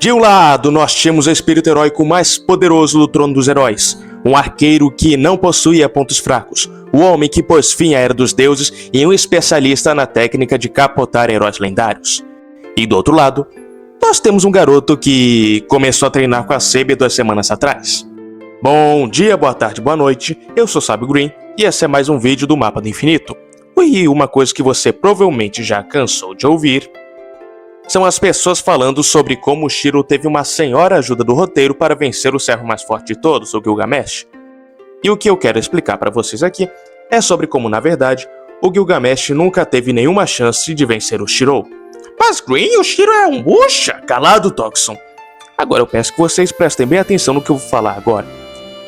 De um lado, nós tínhamos o espírito heróico mais poderoso do trono dos heróis, um arqueiro que não possuía pontos fracos, o homem que pôs fim à Era dos Deuses e um especialista na técnica de capotar heróis lendários. E do outro lado, nós temos um garoto que começou a treinar com a Saber 2 semanas atrás. Bom dia, boa tarde, boa noite, eu sou Sábio Green e esse é mais um vídeo do Mapa do Infinito. E uma coisa que você provavelmente já cansou de ouvir são as pessoas falando sobre como o Shiro teve uma senhora ajuda do roteiro para vencer o servo mais forte de todos, o Gilgamesh. E o que eu quero explicar para vocês aqui é sobre como, na verdade, o Gilgamesh nunca teve nenhuma chance de vencer o Shiro. Mas Green, o Shiro é um bucha! Calado, Toxon. Agora eu peço que vocês prestem bem atenção no que eu vou falar agora.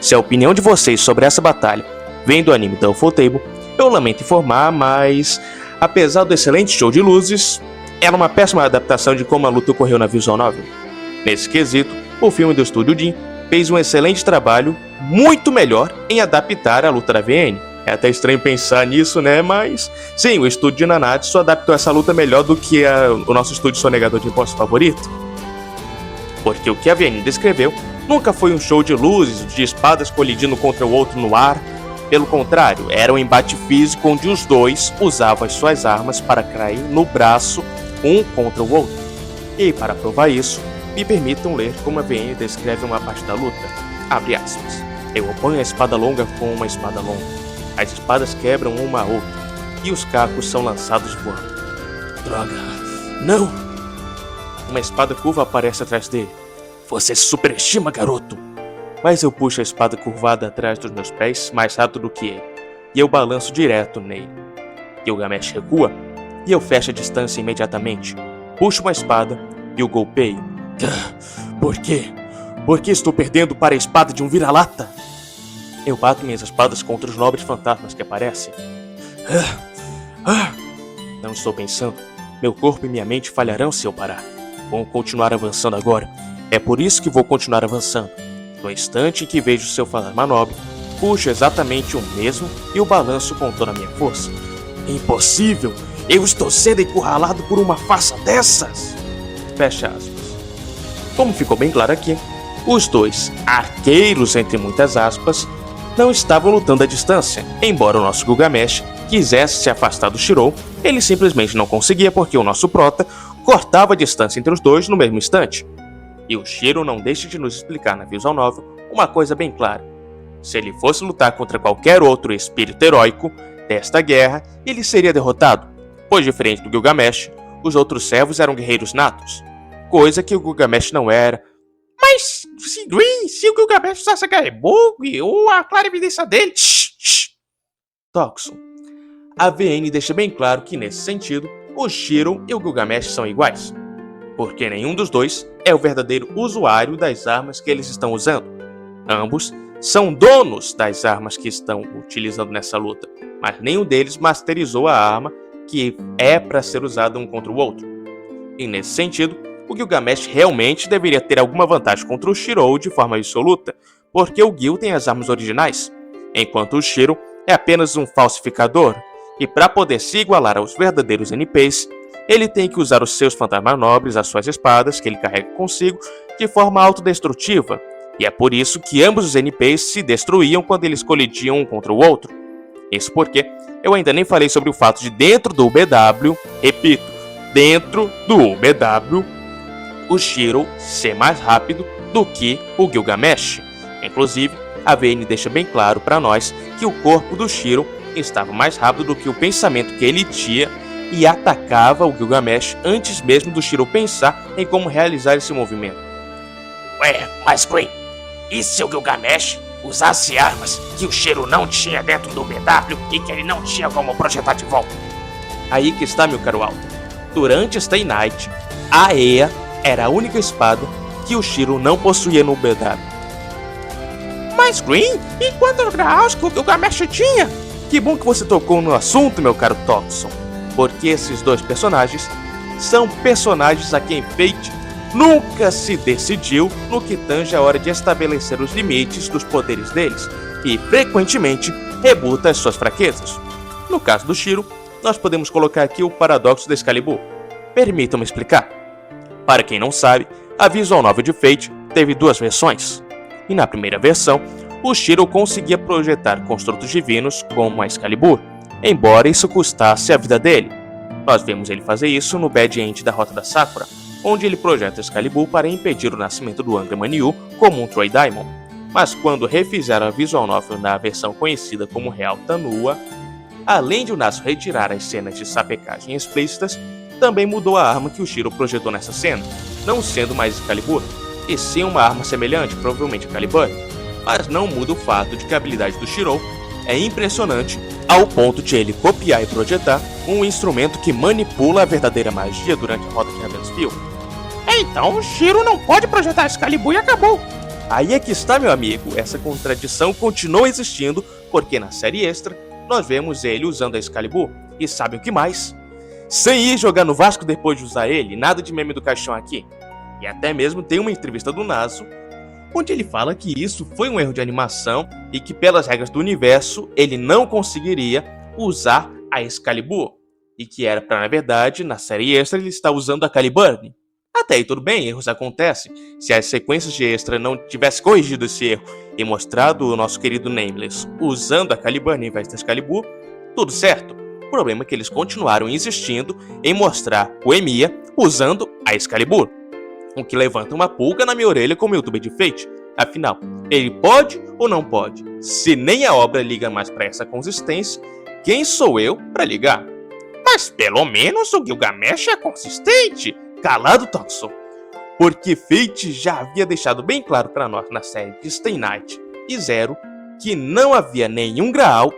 Se a opinião de vocês sobre essa batalha vem do anime da Ufotable, eu lamento informar, mas apesar do excelente show de luzes, era uma péssima adaptação de como a luta ocorreu na visual novel. Nesse quesito, o filme do Estúdio Jin fez um excelente trabalho, muito melhor, em adaptar a luta da VN. É até estranho pensar nisso, né? Mas sim, o estúdio de Nanatsu adaptou essa luta melhor do que o nosso estúdio sonegador de impostos favorito. Porque o que a VN descreveu nunca foi um show de luzes, de espadas colidindo contra o outro no ar. Pelo contrário, era um embate físico onde os dois usavam as suas armas para cair no braço um contra o outro. E para provar isso, me permitam ler como a VN descreve uma parte da luta. Abre aspas. Eu oponho a espada longa com uma espada longa. As espadas quebram uma a outra, e os cacos são lançados voando. Droga, não! Uma espada curva aparece atrás dele. Você se superestima, garoto! Mas eu puxo a espada curvada atrás dos meus pés mais rápido do que ele, e eu balanço direto nele. Gilgamesh recua, e eu fecho a distância imediatamente. Puxo uma espada e o golpeio. Por quê? Por que estou perdendo para a espada de um vira-lata? Eu bato minhas espadas contra os nobres fantasmas que aparecem. Não estou pensando. Meu corpo e minha mente falharão se eu parar. Vou continuar avançando agora. É por isso que vou continuar avançando. No instante em que vejo seu fantasma nobre, puxo exatamente o mesmo e o balanço com toda a minha força. Impossível! Eu estou sendo encurralado por uma farsa dessas! Fecha aspas. Como ficou bem claro aqui, os dois arqueiros, entre muitas aspas, não estavam lutando à distância. Embora o nosso Gilgamesh quisesse se afastar do Shiro, ele simplesmente não conseguia porque o nosso prota cortava a distância entre os dois no mesmo instante. E o Shiro não deixa de nos explicar na visual novel uma coisa bem clara. Se ele fosse lutar contra qualquer outro espírito heróico desta guerra, ele seria derrotado, pois diferente do Gilgamesh, os outros servos eram guerreiros natos, coisa que o Gilgamesh não era. Mas, se o Gilgamesh usasse a Garebug ou a clara evidência dele... Toxon. A VN deixa bem claro que, nesse sentido, o Shiro e o Gilgamesh são iguais, porque nenhum dos dois é o verdadeiro usuário das armas que eles estão usando. Ambos são donos das armas que estão utilizando nessa luta, mas nenhum deles masterizou a arma que é para ser usada um contra o outro. E nesse sentido, o Gilgamesh realmente deveria ter alguma vantagem contra o Shiro de forma absoluta, porque o Gil tem as armas originais, enquanto o Shiro é apenas um falsificador, e para poder se igualar aos verdadeiros NPCs, ele tem que usar os seus fantasmas nobres, as suas espadas que ele carrega consigo, de forma autodestrutiva, e é por isso que ambos os NPCs se destruíam quando eles colidiam um contra o outro. Isso porque eu ainda nem falei sobre o fato de dentro do UBW, repito, dentro do UBW, o Shiro ser mais rápido do que o Gilgamesh. Inclusive, a VN deixa bem claro para nós que o corpo do Shiro estava mais rápido do que o pensamento que ele tinha e atacava o Gilgamesh antes mesmo do Shiro pensar em como realizar esse movimento. Ué, mas Green, e se o Gilgamesh usasse armas que o Shiro não tinha dentro do BW e que ele não tinha como projetar de volta? Aí que está, meu caro Alter. Durante Stay Night, a Ea era a única espada que o Shiro não possuía no BW. Mas Green, e quantos graus que o Gilgamesh tinha? Que bom que você tocou no assunto, meu caro Toxon, porque esses dois personagens são personagens a quem Fate nunca se decidiu no que tange a hora de estabelecer os limites dos poderes deles e frequentemente rebuta as suas fraquezas. No caso do Shiro, nós podemos colocar aqui o paradoxo da Excalibur. Permitam-me explicar. Para quem não sabe, A visual novel de Fate teve duas versões, e na primeira versão, o Shiro conseguia projetar construtos divinos como a Excalibur, embora isso custasse a vida dele. Nós vemos ele fazer isso no Bad End da Rota da Sakura, onde ele projeta Excalibur para impedir o nascimento do Angra Mainyu como um Troy Diamond. Mas quando refizeram a visual novel na versão conhecida como Real Tanua, além de o Nasu retirar as cenas de sapecagem explícitas, também mudou a arma que o Shiro projetou nessa cena, não sendo mais Excalibur, e sim uma arma semelhante, provavelmente Calibur. Mas não muda o fato de que a habilidade do Shiro é impressionante ao ponto de ele copiar e projetar um instrumento que manipula a verdadeira magia durante a Rota de Ravensfield. Então o Shiro não pode projetar Excalibur e acabou. Aí é que está, meu amigo, essa contradição continua existindo, porque na série extra nós vemos ele usando a Excalibur, e sabe o que mais? Sem ir jogar no Vasco depois de usar ele, nada de meme do caixão aqui. E até mesmo tem uma entrevista do Nasu, onde ele fala que isso foi um erro de animação e que pelas regras do universo ele não conseguiria usar a Excalibur. E que era para, na verdade, na série extra ele está usando a Caliburn. Até aí tudo bem, erros acontecem. Se as sequências de extra não tivessem corrigido esse erro e mostrado o nosso querido Nameless usando a Caliburn em vez da Excalibur, tudo certo. O problema é que eles continuaram insistindo em mostrar o Emiya usando a Excalibur, o que levanta uma pulga na minha orelha como youtuber de Fate. Afinal, ele pode ou não pode? Se nem a obra liga mais para essa consistência, quem sou eu para ligar? Mas pelo menos o Gilgamesh é consistente. Calado, Thompson, porque Fate já havia deixado bem claro para nós na série de Stay Night e Zero que não havia nenhum Graal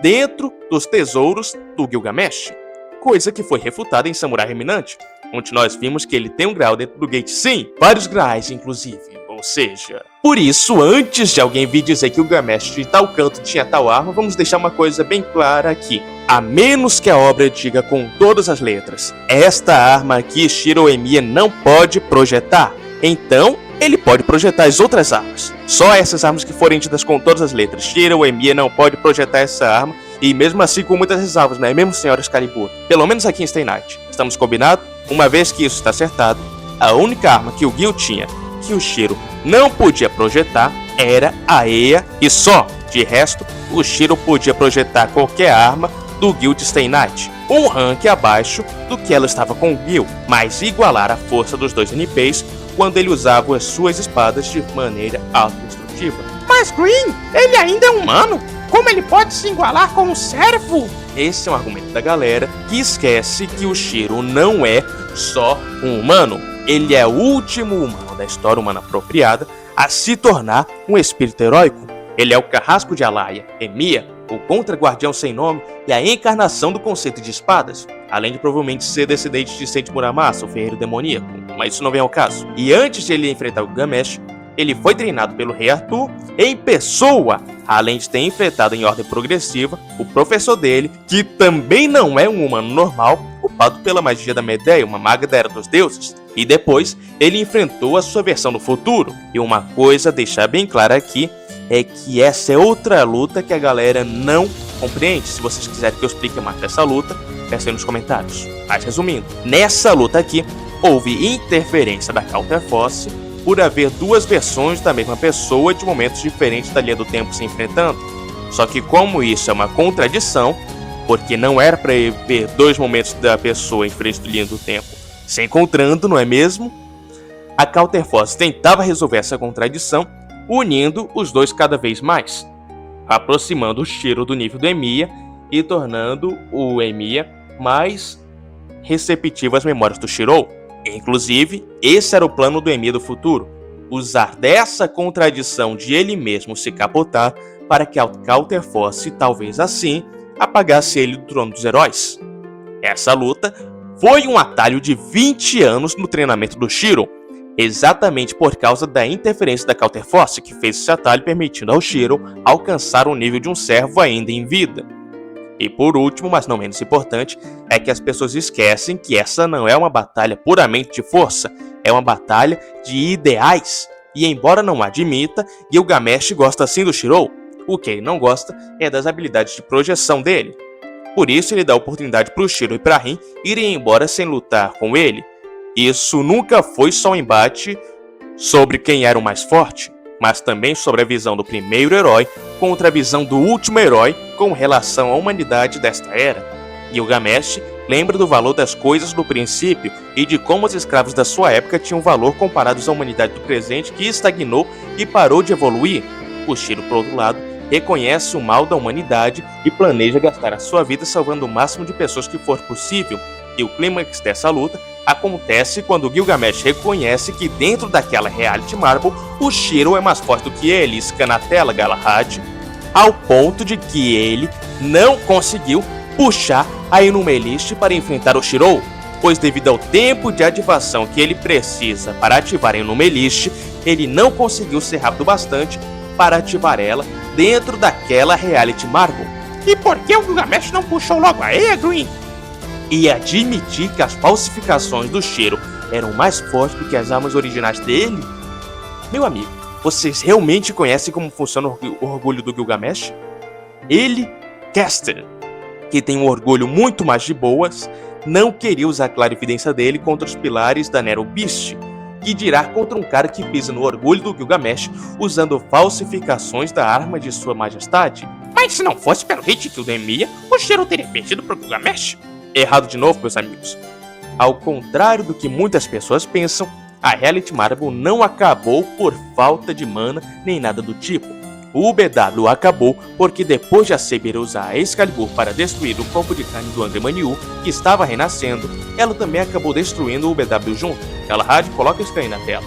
dentro dos tesouros do Gilgamesh, coisa que foi refutada em Samurai Reminante, onde nós vimos que ele tem um Graal dentro do Gate, sim, vários Graais inclusive, ou seja... Por isso, antes de alguém vir dizer que o Gilgamesh de tal canto tinha tal arma, vamos deixar uma coisa bem clara aqui. A menos que a obra diga com todas as letras, esta arma aqui Shiro Emiya não pode projetar, então ele pode projetar as outras armas. Só essas armas que forem ditas com todas as letras. Shiro Emiya não pode projetar essa arma, e mesmo assim com muitas ressalvas, não é mesmo, senhora Excalibur? Pelo menos aqui em Stay Night. Estamos combinados? Uma vez que isso está acertado, a única arma que o Gil tinha, que o Shiro não podia projetar, era a Eia, e só. De resto, o Shiro podia projetar qualquer arma do Gil de Stay Night, um rank abaixo do que ela estava com o Gil, mas igualar a força dos dois NPs quando ele usava as suas espadas de maneira autodestrutiva. Mas Green, ele ainda é humano? Como ele pode se igualar com um servo? Esse é um argumento da galera que esquece que o Shiro não é só um humano. Ele é o último humano da história humana apropriada a se tornar um espírito heróico. Ele é o carrasco de Alaya, Emiya, o contra-guardião sem nome e a encarnação do conceito de espadas, além de provavelmente ser descendente de Saint Muramasa, o ferreiro demoníaco, mas isso não vem ao caso. E antes de ele enfrentar o Gilgamesh, ele foi treinado pelo Rei Arthur em pessoa, além de ter enfrentado em ordem progressiva o professor dele, que também não é um humano normal, culpado pela magia da Medeia, uma maga da Era dos Deuses. E depois, ele enfrentou a sua versão no futuro. E uma coisa a deixar bem clara aqui é que essa é outra luta que a galera não compreende. Se vocês quiserem que eu explique mais dessa luta, peçam aí nos comentários. Mas resumindo, nessa luta aqui, houve interferência da Counterforce por haver duas versões da mesma pessoa de momentos diferentes da linha do tempo se enfrentando. Só que como isso é uma contradição, porque não era para ver dois momentos da pessoa em frente da linha do tempo se encontrando, não é mesmo? A Counterforce tentava resolver essa contradição unindo os dois cada vez mais, aproximando o Shiro do nível do Emiya e tornando o Emiya mais receptivo às memórias do Shiro. Inclusive, esse era o plano do Emiya do futuro, usar dessa contradição de ele mesmo se capotar para que a Counterforce, talvez assim, apagasse ele do trono dos heróis. Essa luta foi um atalho de 20 anos no treinamento do Shiro, exatamente por causa da interferência da Counterforce que fez esse atalho permitindo ao Shiro alcançar o nível de um servo ainda em vida. E por último, mas não menos importante, é que as pessoas esquecem que essa não é uma batalha puramente de força, é uma batalha de ideais. E embora não admita, Gilgamesh gosta sim do Shiro, o que ele não gosta é das habilidades de projeção dele. Por isso ele dá a oportunidade para o Shiro e para Rin irem embora sem lutar com ele, Isso nunca foi só um embate sobre quem era o mais forte, mas também sobre a visão do primeiro herói contra a visão do último herói com relação à humanidade desta era. Gilgamesh lembra do valor das coisas do princípio e de como os escravos da sua época tinham valor comparados à humanidade do presente que estagnou e parou de evoluir. O Shiro, por outro lado, reconhece o mal da humanidade e planeja gastar a sua vida salvando o máximo de pessoas que for possível. E o clímax dessa luta acontece quando Gilgamesh reconhece que dentro daquela Reality Marble, o Shiro é mais forte do que ele, escana a tela Galahad, ao ponto de que ele não conseguiu puxar a Inumelist para enfrentar o Shirou, pois devido ao tempo de ativação que ele precisa para ativar a Inumelist, ele não conseguiu ser rápido bastante para ativar ela dentro daquela Reality Marble. E por que o Gilgamesh não puxou logo a Egwene? E admitir que as falsificações do Shiro eram mais fortes do que as armas originais dele? Meu amigo, vocês realmente conhecem como funciona o orgulho do Gilgamesh? Ele, Caster, que tem um orgulho muito mais de boas, não queria usar a clarividência dele contra os pilares da Nero Beast, que dirá contra um cara que pisa no orgulho do Gilgamesh usando falsificações da arma de sua majestade. Mas se não fosse pelo hit kill do Emiya, o Shiro teria perdido pro Gilgamesh. Errado de novo, meus amigos. Ao contrário do que muitas pessoas pensam, a Reality Marble não acabou por falta de mana nem nada do tipo. O BW acabou porque depois de a Saber usar a Excalibur para destruir o corpo de carne do Angry Manyu, que estava renascendo, ela também acabou destruindo o BW junto. Galahad, coloca isso aí na tela.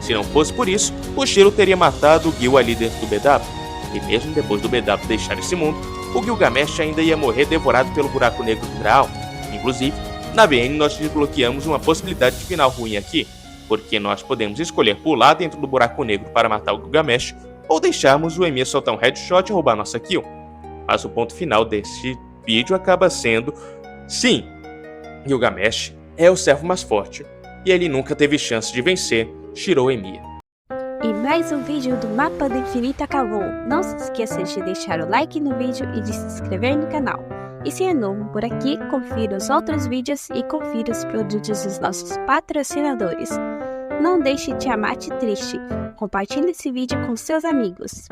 Se não fosse por isso, o Shiro teria matado o Gil ali dentro do BW. E mesmo depois do BW deixar esse mundo, o Gilgamesh ainda ia morrer devorado pelo buraco negro do Graal. Inclusive, na VN nós desbloqueamos uma possibilidade de final ruim aqui, porque nós podemos escolher pular dentro do buraco negro para matar o Gilgamesh, ou deixarmos o Emiya soltar um headshot e roubar nossa kill. Mas o ponto final deste vídeo acaba sendo, sim, Gilgamesh é o servo mais forte, e ele nunca teve chance de vencer Shirou Emiya. E mais um vídeo do Mapa do Infinito acabou. Não se esqueça de deixar o like no vídeo e de se inscrever no canal. E se é novo por aqui, confira os outros vídeos e confira os produtos dos nossos patrocinadores. Não deixe Tiamat triste. Compartilhe esse vídeo com seus amigos.